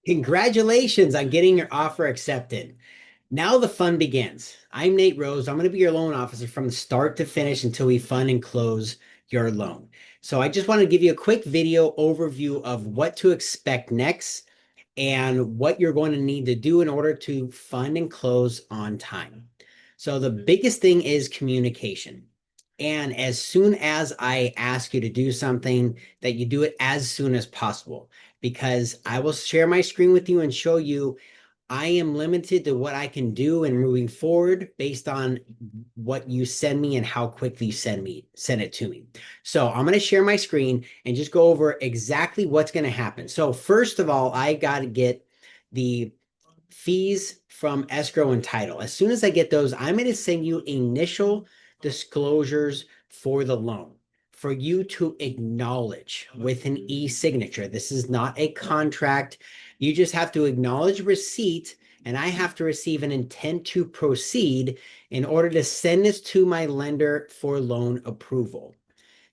Congratulations on getting your offer accepted. Now the fun begins. I'm Nate Rose. I'm going to be your loan officer from the start to finish until we fund and close your loan. So I just want to give you a quick video overview of what to expect next and what you're going to need to do in order to fund and close on time. So the biggest thing is communication. And as soon as I ask you to do something, that you do it as soon as possible, because I will share my screen with you and show you I am limited to what I can do and moving forward based on what you send me and how quickly you send it to me. So I'm going to share my screen and just go over exactly what's going to happen. So first of all, I got to get the fees from escrow and title. As soon as I get those, I'm going to send you initial disclosures for the loan for you to acknowledge with an e-signature. This is not a contract. You just have to acknowledge receipt, and I have to receive an intent to proceed in order to send this to my lender for loan approval.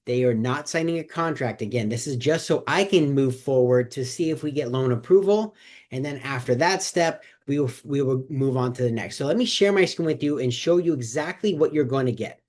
They are not signing a contract. Again, this is just so I can move forward to see if we get loan approval. And then after that step, we will move on to the next. So let me share my screen with you and show you exactly what you're going to get.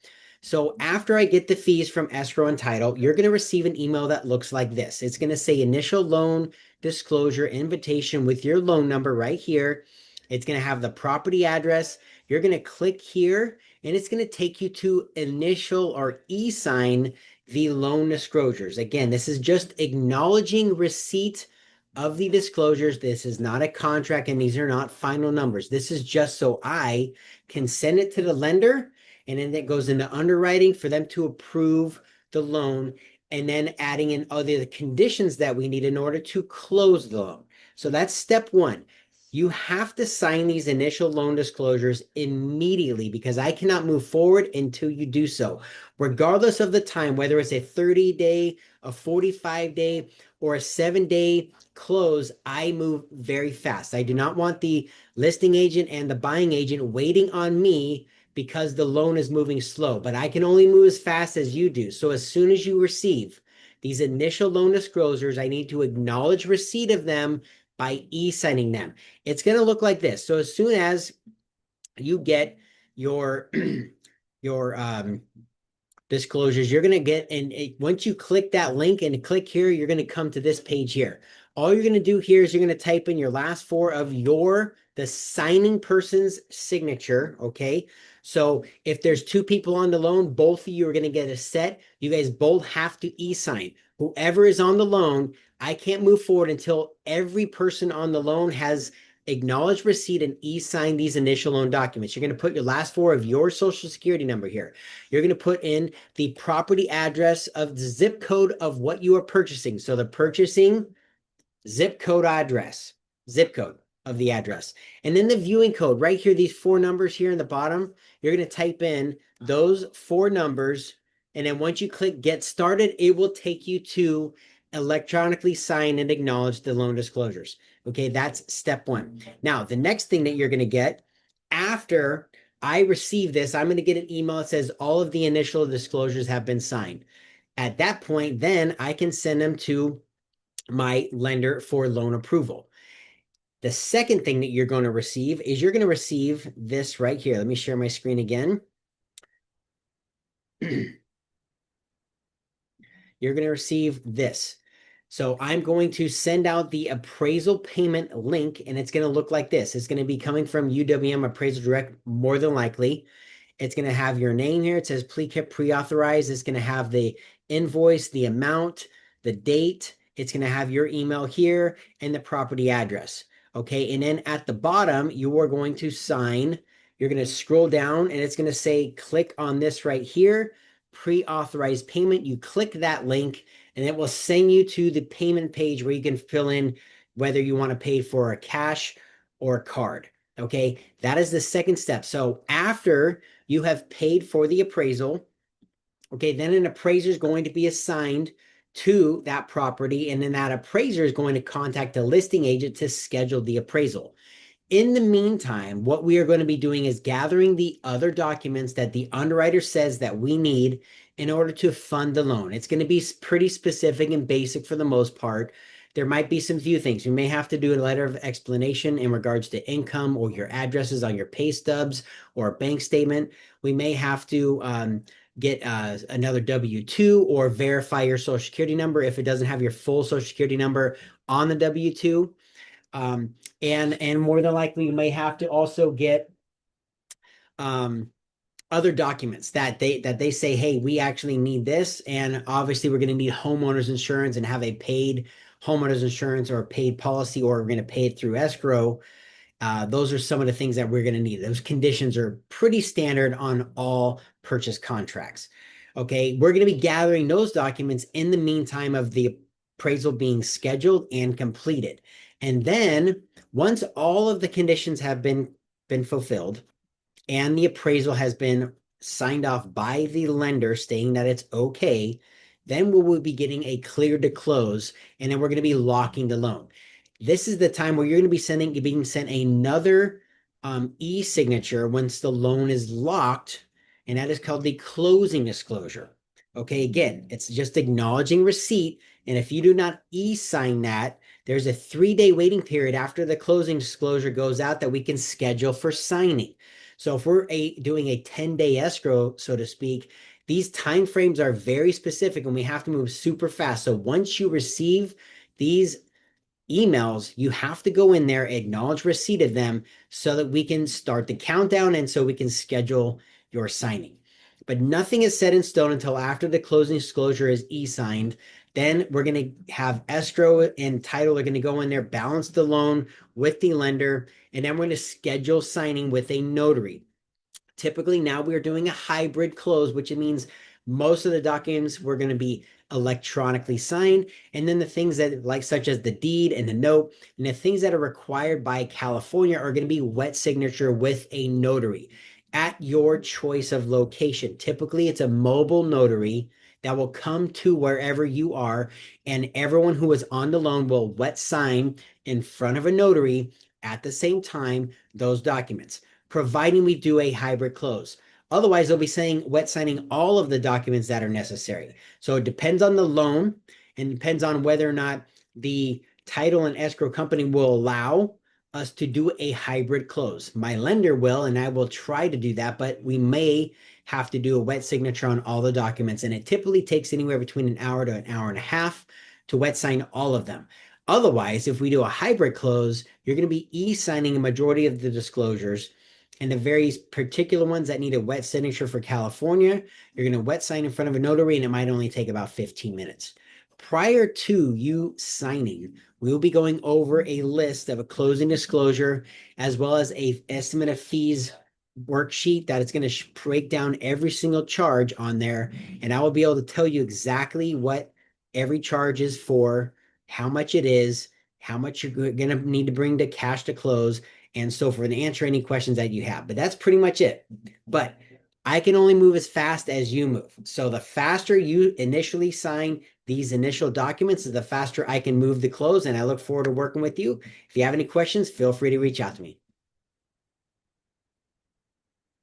So after I get the fees from escrow and title, you're going to receive an email that looks like this. It's going to say initial loan disclosure invitation with your loan number right here. It's going to have the property address. You're going to click here and it's going to take you to initial or e-sign the loan disclosures. Again, this is just acknowledging receipt of the disclosures. This is not a contract and these are not final numbers. This is just so I can send it to the lender, and then it goes into underwriting for them to approve the loan, and then adding in other conditions that we need in order to close the loan. So that's step one. You have to sign these initial loan disclosures immediately because I cannot move forward until you do so, regardless of the time, whether it's a 30-day, a 45-day, or a 7-day close. I move very fast. I do not want the listing agent and the buying agent waiting on me because the loan is moving slow, but I can only move as fast as you do. So as soon as you receive these initial loan disclosures, I need to acknowledge receipt of them by e-signing them. It's going to look like this. So as soon as you get your your disclosures, you're going to get, and once you click that link and click here, you're going to come to this page here. All you're going to do here is you're going to type in your last four of the signing person's signature. Okay. So if there's two people on the loan, both of you are going to get a set. You guys both have to e-sign. Whoever is on the loan, I can't move forward until every person on the loan has acknowledged receipt and e-sign these initial loan documents. You're going to put your last four of your social security number here. You're going to put in the property address of the zip code of what you are purchasing. So the purchasing zip code zip code of the address. And then the viewing code right here, these four numbers here in the bottom, you're going to type in those four numbers. And then once you click get started, it will take you to electronically sign and acknowledge the loan disclosures. Okay, that's step one. Now, the next thing that you're going to get after I receive this, I'm going to get an email that says all of the initial disclosures have been signed. At that point, then I can send them to my lender for loan approval. The second thing that you're going to receive is you're going to receive this right here. Let me share my screen again. You're going to receive this. So I'm going to send out the appraisal payment link, and it's going to look like this. It's going to be coming from UWM Appraisal Direct, more than likely. It's going to have your name here. It says please pre-authorized. It's going to have the invoice, the amount, the date. It's going to have your email here and the property address. Okay. And then at the bottom, you are going to sign. You're going to scroll down and it's going to say click on this right here, pre-authorized payment. You click that link and it will send you to the payment page where you can fill in whether you want to pay for a cash or a card. Okay. That is the second step. So after you have paid for the appraisal, okay, then an appraiser is going to be assigned to that property, and then that appraiser is going to contact the listing agent to schedule the appraisal. In the meantime, what we are going to be doing is gathering the other documents that the underwriter says that we need in order to fund the loan. It's going to be pretty specific and basic for the most part. there might be some few things. You may have to do a letter of explanation in regards to income or your addresses on your pay stubs or a bank statement. We may have to get another W-2 or verify your social security number if it doesn't have your full social security number on the W-2. And more than likely, you may have to also get um, other documents that they say, hey, we actually need this, and obviously we're going to need homeowners insurance and have a paid homeowners insurance or a paid policy, or we're going to pay it through escrow. Those are some of the things that we're going to need. Those conditions are pretty standard on all purchase contracts. Okay, we're going to be gathering those documents in the meantime of the appraisal being scheduled and completed. And then once all of the conditions have been fulfilled and the appraisal has been signed off by the lender stating that it's okay, then we will be getting a clear to close, and then we're going to be locking the loan. This is the time where you're going to be being sent another e-signature once the loan is locked, and that is called the closing disclosure. Okay, again, it's just acknowledging receipt, and if you do not e-sign that, there's a 3-day waiting period after the closing disclosure goes out that we can schedule for signing. So if we're doing a 10-day escrow, so to speak, these timeframes are very specific and we have to move super fast. So once you receive these emails, you have to go in there, acknowledge receipt of them so that we can start the countdown and so we can schedule your signing. But nothing is set in stone until after the closing disclosure is e-signed. Then we're going to have escrow and title are going to go in there, balance the loan with the lender, and then we're going to schedule signing with a notary. Typically now we are doing a hybrid close, which means most of the documents we're going to be electronically signed, and then the things that like such as the deed and the note and the things that are required by California are going to be wet signature with a notary at your choice of location. Typically it's a mobile notary that will come to wherever you are, and everyone who is on the loan will wet sign in front of a notary at the same time those documents, providing we do a hybrid close. Otherwise, they'll be saying wet signing all of the documents that are necessary. So it depends on the loan and depends on whether or not the title and escrow company will allow us to do a hybrid close. My lender will, and I will try to do that, but we may have to do a wet signature on all the documents. And it typically takes anywhere between an hour to an hour and a half to wet sign all of them. Otherwise, if we do a hybrid close, you're going to be e-signing a majority of the disclosures, and the very particular ones that need a wet signature for California, you're going to wet sign in front of a notary, and it might only take about 15 minutes. Prior to you signing, we will be going over a list of a closing disclosure as well as a estimate of fees worksheet that it's going to break down every single charge on there, and I will be able to tell you exactly what every charge is for, how much it is, how much you're going to need to bring to cash to close, and so forth, and answer any questions that you have. But that's pretty much it. But I can only move as fast as you move. So the faster you initially sign these initial documents, the faster I can move the close, and I look forward to working with you. If you have any questions, feel free to reach out to me.